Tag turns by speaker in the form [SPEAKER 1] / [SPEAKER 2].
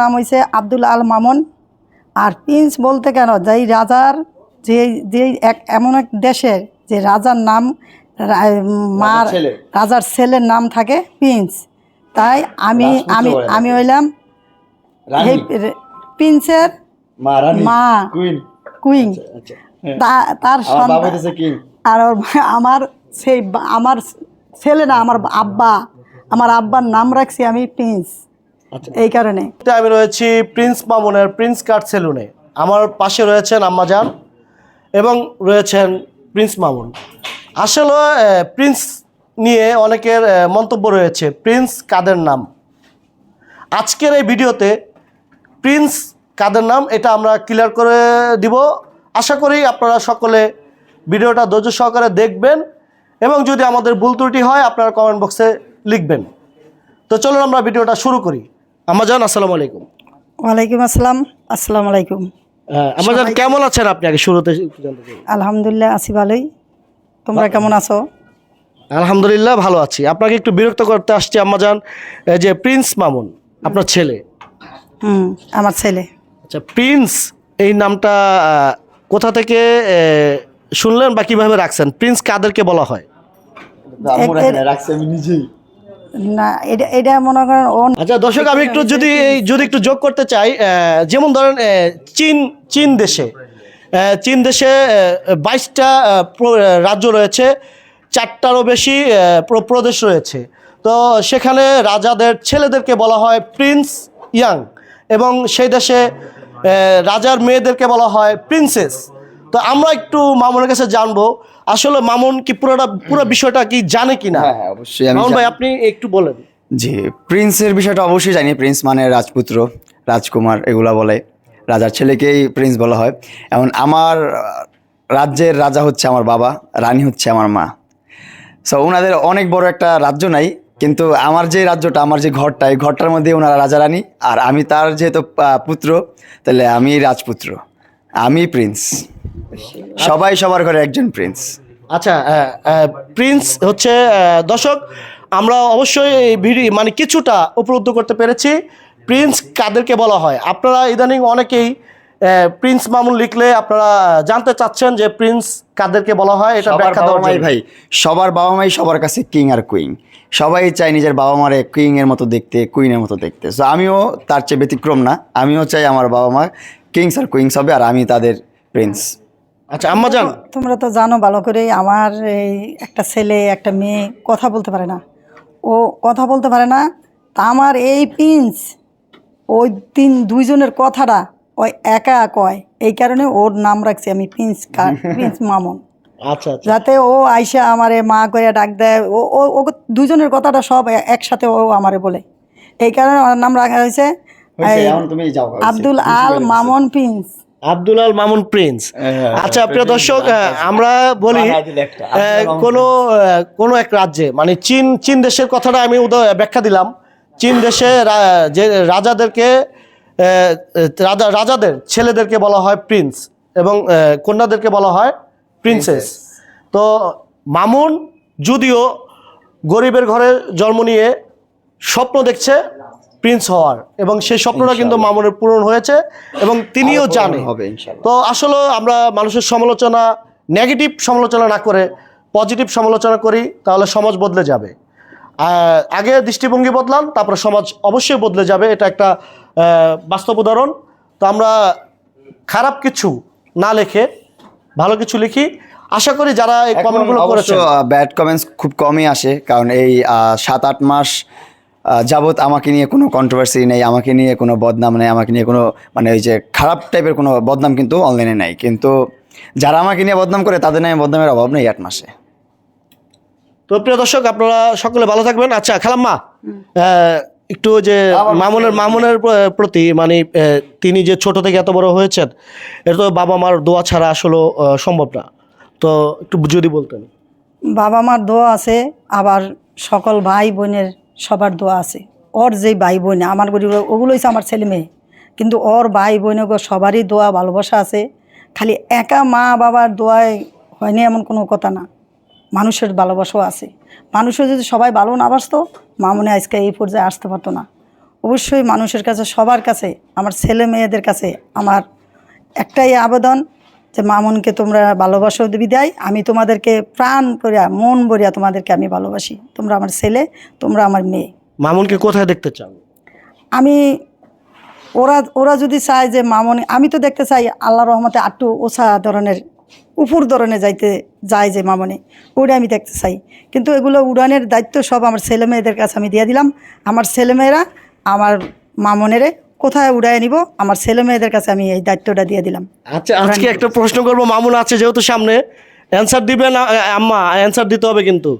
[SPEAKER 1] নাম হয়েছে আব্দুল আল মামুন। আর প্রিন্স বলতে কেন, যেই রাজার যেই এমন এক দেশের যে রাজার নাম মার রাজার ছেলের নাম থাকে প্রিন্স, তাই আমি আমি আমি হইলাম প্রিন্সের মা কুইন। তার আর আমার সেই আমার ছেলে না, আমার আব্বার নাম রাখছি আমি প্রিন্স। এই কারণে
[SPEAKER 2] আমি রয়েছি প্রিন্স মামুনের প্রিন্স কাট সেলুনে। আমার পাশে রয়েছেন আম্মাজান এবং রয়েছেন প্রিন্স মামুন। আসলে প্রিন্স নিয়ে অনেকের মন্তব্য রয়েছে, প্রিন্স কাদের নাম। আজকের এই ভিডিওতে প্রিন্স কাদের নাম এটা আমরা ক্লিয়ার করে দিব। আশা করি আপনারা সকলে ভিডিওটা ধৈর্য সহকারে দেখবেন এবং যদি আমাদের ভুল ত্রুটি হয় আপনারা কমেন্ট বক্সে লিখবেন। তো চলুন আমরা ভিডিওটা শুরু করি। আম্মাজান আসসালামু আলাইকুম।
[SPEAKER 1] ওয়ালাইকুম আসসালাম। আসসালামু আলাইকুম।
[SPEAKER 2] আম্মাজান কেমন আছেন আপনি? আগে শুরুতে জানতে চাই।
[SPEAKER 1] আলহামদুলিল্লাহ আছি ভালোই। তোমরা কেমন আছো?
[SPEAKER 2] আলহামদুলিল্লাহ ভালো আছি। আপনাকে একটু বিরক্ত করতে আসছি আম্মাজান, যে প্রিন্স মামুন আপনার ছেলে।
[SPEAKER 1] আমার ছেলে।
[SPEAKER 2] আচ্ছা, প্রিন্স এই নামটা কোথা থেকে শুনলেন বা কিভাবে রাখছেন? প্রিন্স কাদেরকে বলা হয়?
[SPEAKER 1] না, এটা মনে করেন
[SPEAKER 2] আচ্ছা দর্শক, আমি যদি একটু যোগ করতে চাই, যেমন ধরেন চীন দেশে 22টা রাজ্য রয়েছে, 4টারও বেশি প্রদেশ রয়েছে। তো সেখানে রাজাদের ছেলেদেরকে বলা হয় প্রিন্স ইয়াং এবং সেই দেশে রাজার মেয়েদেরকে বলা হয় প্রিন্সেস। তো আমরা একটু মামুনের কাছে জানবো আসলে মামুন কি পুরো বিষয়টা কি জানে কিনা।
[SPEAKER 3] হ্যাঁ, অবশ্যই
[SPEAKER 2] মামুন ভাই আপনি একটু বলেন।
[SPEAKER 3] জি, প্রিন্সের বিষয়টা অবশ্যই জানি। প্রিন্স মানে রাজপুত্র, রাজকুমার এগুলা বলে। রাজার ছেলেকেই প্রিন্স বলা হয়। এমন আমার রাজ্যের রাজা হচ্ছে আমার বাবা, রানী হচ্ছে আমার মা। সো ওনাদের অনেক বড় একটা রাজ্য নাই, কিন্তু আমার যে রাজ্যটা, আমার যে ঘরটা, এই ঘরটার মধ্যে ওনারা রাজা রানী, আর আমি তার যেহেতু পুত্র, তাহলে আমি রাজপুত্র, আমি প্রিন্স। সবাই সবার ঘরে একজন প্রিন্স।
[SPEAKER 2] আচ্ছা, প্রিন্স হচ্ছে দর্শক, আমরা অবশ্যই এই ভিডিও মানে কিছুটা উপলব্ধি করতে পেরেছি প্রিন্স কাদেরকে বলা হয়। আপনারা ইদানিং অনেকেই প্রিন্স মামুন লিখলে আপনারা জানতে চাচ্ছেন যে প্রিন্স কাদেরকে বলা হয়, এটা ব্যাখ্যা দেওয়া যায়।
[SPEAKER 3] ভাই, সবার বাবা মাই সবার কাছে কিং আর কুইন। সবাই চাই নিজের বাবা মারে কিং এর মতো দেখতে, কুইনের মতো দেখতে। সো আমিও তার চেয়ে ব্যতিক্রম না, আমিও চাই আমার বাবা মা কিংস আর কুইন্স হবে, আর আমি তাদের প্রিন্স।
[SPEAKER 2] আচ্ছা আম্মাজান,
[SPEAKER 1] তোমরা তো জানো ভালো করে, আমার এই একটা ছেলে একটা মেয়ে কথা বলতে পারে না, ও কথা বলতে পারে না। তা আমার এই প্রিন্স ওই দুইজনের কথাটা ওই একা কয়, এই কারণে ওর নাম রাখছি আমি প্রিন্স মামুন।
[SPEAKER 2] আচ্ছা
[SPEAKER 1] যাতে ও আইসা আমারে মা করে ডাক দেয়, ও দুজনের কথাটা সব একসাথে ও আমারে বলে, এই কারণে ওর নাম রাখা হয়েছে আব্দুল আল মামুন প্রিন্স।
[SPEAKER 2] আব্দুল আল মামুন প্রিন্স। আচ্ছা প্রিয় দর্শক, আমরা বলি কোনো এক রাজ্যে মানে চীন দেশের কথাটা আমি ব্যাখ্যা দিলাম। চীন দেশে যে রাজাদের ছেলেদেরকে বলা হয় প্রিন্স এবং কন্যাদেরকে বলা হয় প্রিন্সেস। তো মামুন যদিও গরিবের ঘরে জন্ম নিয়ে স্বপ্ন দেখছে প্রিন্স হওয়ার, এবং সেই স্বপ্নটা কিন্তু মামুনের পূরণ হয়েছে এবং তিনিও জানে। তো আসলে আমরা মানুষের সমালোচনা, নেগেটিভ সমালোচনা না করে পজিটিভ সমালোচনা করি, তাহলে সমাজ বদলে যাবে। আগে দৃষ্টিভঙ্গি বদলান, তারপরে সমাজ অবশ্যই বদলে যাবে, এটা একটা বাস্তব উদাহরণ। তো আমরা খারাপ কিছু না লিখে ভালো কিছু লিখি। আশা করি যারা এই কমেন্টগুলো করেছে,
[SPEAKER 3] ব্যাড কমেন্টস খুব কমই আসে, কারণ এই 7-8 মাস যাবৎ আমাকে নিয়ে কোনো কন্ট্রোভার্সি নেই, আমাকে নিয়ে কোনো বদনাম নেই, আমাকে নিয়ে কোনো মানে ওই যে খারাপ টাইপের কোনো বদনাম কিন্তু অনলাইনে নাই। কিন্তু যারা আমাকে নিয়ে বদনাম করে তাদের নামে বদনামের অভাব নেই 8 মাসে।
[SPEAKER 2] তো প্রিয় দর্শক, আপনারা সকলে ভালো থাকবেন। আচ্ছা খালাম্মা, একটু যে মামুনের প্রতি মানে তিনি যে ছোট থেকে এত বড় হয়েছেন, এটা তো বাবা মার দোয়া ছাড়া আসলে সম্ভব না। তো একটু যদি বলতেন।
[SPEAKER 1] বাবা মার দোয়া আছে, আবার সকল ভাই বোনের সবার দোয়া আছে। ওর যেই ভাই বোন আমার গরিব, ওগুলো হচ্ছে আমার ছেলে মেয়ে, কিন্তু ওর ভাই বোন সবারই দোয়া ভালোবাসা আছে। খালি একা মা বাবার দোয়ায় হয়নি এমন কোনো কথা না, মানুষের ভালোবাসাও আছে। মানুষের যদি সবাই ভালো না বাসতো, মামুনি আজকে এই পর্যায়ে আসতে পারতো না। অবশ্যই মানুষের কাছে, সবার কাছে, আমার ছেলে মেয়েদের কাছে আমার একটাই আবেদন যে মামুনকে তোমরা ভালোবাসো বিদায় আমি তোমাদেরকে প্রাণ করিয়া মন ভরিয়া তোমাদেরকে আমি ভালোবাসি। তোমরা আমার ছেলে, তোমরা আমার মেয়ে।
[SPEAKER 2] মামুনকে কোথায় দেখতে চান?
[SPEAKER 1] আমি ওরা যদি চায় যে মামুন, আমি তো দেখতে চাই আল্লাহর রহমতে আটটু ওছা ধরনের উপর ধরনের যায় যে মামুনি, ওটা আমি দেখতে চাই। কিন্তু এগুলো উড়ানের দায়িত্ব সব আমার ছেলে মেয়েদের কাছে আমি দিয়ে দিলাম। আমার ছেলেমেয়েরা আমার মামুনেরে কোথায় উড়ায় নিব, আমার ছেলে মেয়েদের কাছে আমি এই দায়িত্বটা দিয়ে দিলাম।
[SPEAKER 2] আচ্ছা, আজকে একটা প্রশ্ন করবো, মামুন আছে যেহেতু সামনে, অ্যান্সার দিবেন আম্মা, অ্যান্সার দিতে হবে কিন্তু।